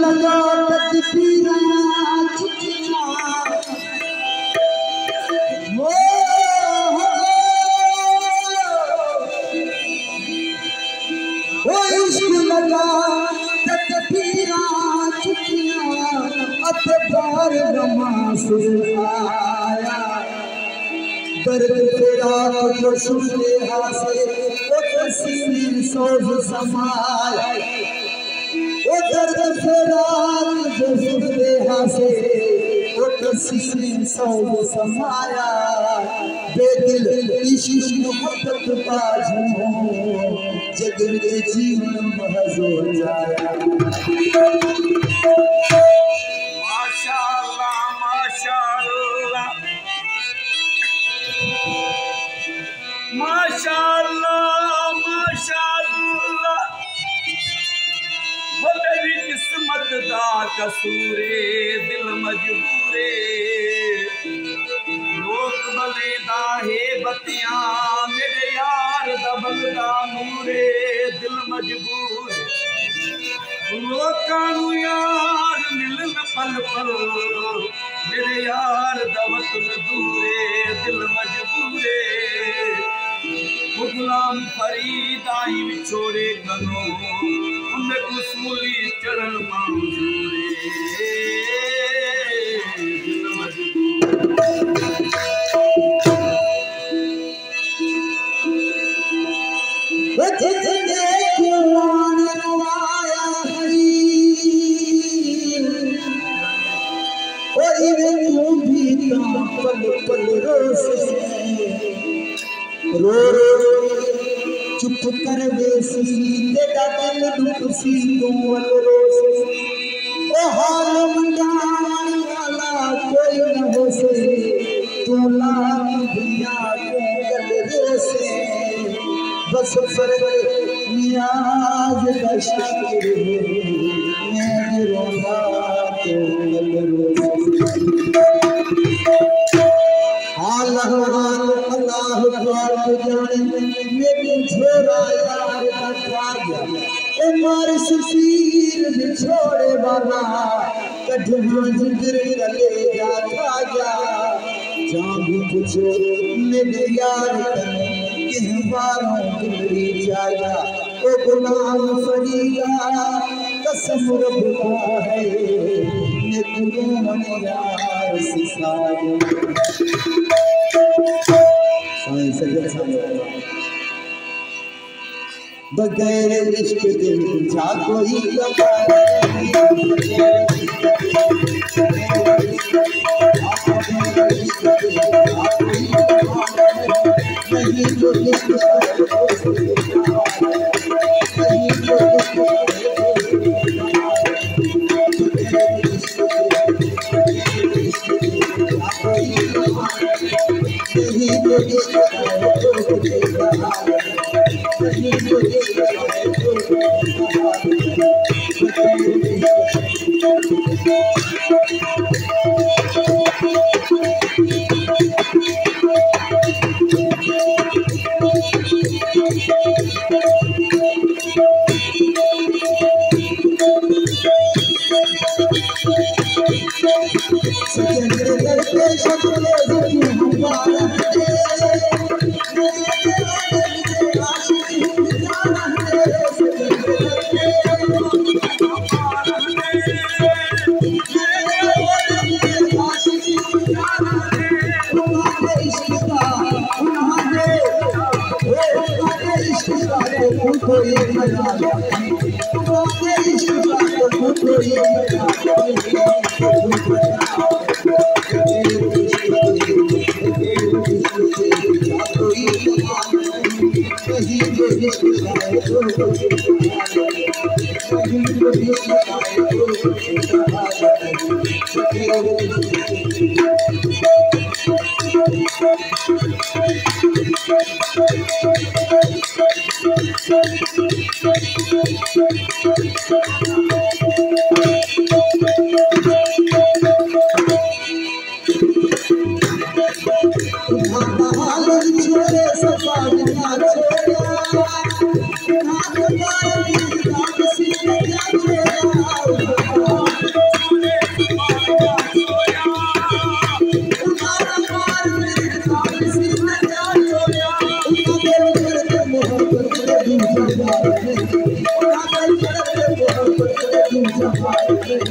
लगा तकदीरा चिट्ठियां वो इश्क लगा तकदीरा चिट्ठियां अतबार रमा से आया दर्द तेरा जो सुने हासे वो तस्वीर सोज समाया वो दर्द तेरा जो सुने हासे वो तस्वीर सोज समाया बेदिल इश्क मोहब्बत बाजू जग के जीवन महज हो जाया माशाअल्लाह माशाअल्लाह माशाअल्लाह माशाअल्लाह वो तेरी किस्मत दा कसूरे दिल मजबूरे लोक बले दा है बतियां मेरे यार दा बलदा नूरे दिल मजबूर लोकां नू यार मिलन पल पल मेरे यार दा वतन दूरे दिल मजबूरे गुलाम फरीद आई विछोड़े कनो उन्हें कुसूली चरण मंजूरे दिल पल पल रो रो चुप कर बेसी तेरा दिल दुख सी तू रोसे ओ हाल मंगान वाला कोई न हो से तू लाख दुनिया को गल रोसे बस पर नियाज का शायर मैं रोना तो गल रोसे अल्लाह जाने मेरी छोरा यार का खाया ए मार शफीर बिछोड़े वाला कढ़वा जिगर गले जा खाया जाऊं पूछो मेरे यार किह बारों गुजरी जाया ओ गुलाम फरीदा कसम रब का है ने गुरु मन यार सिसाए बगैर इश्क दिल जा कोई Thank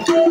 you.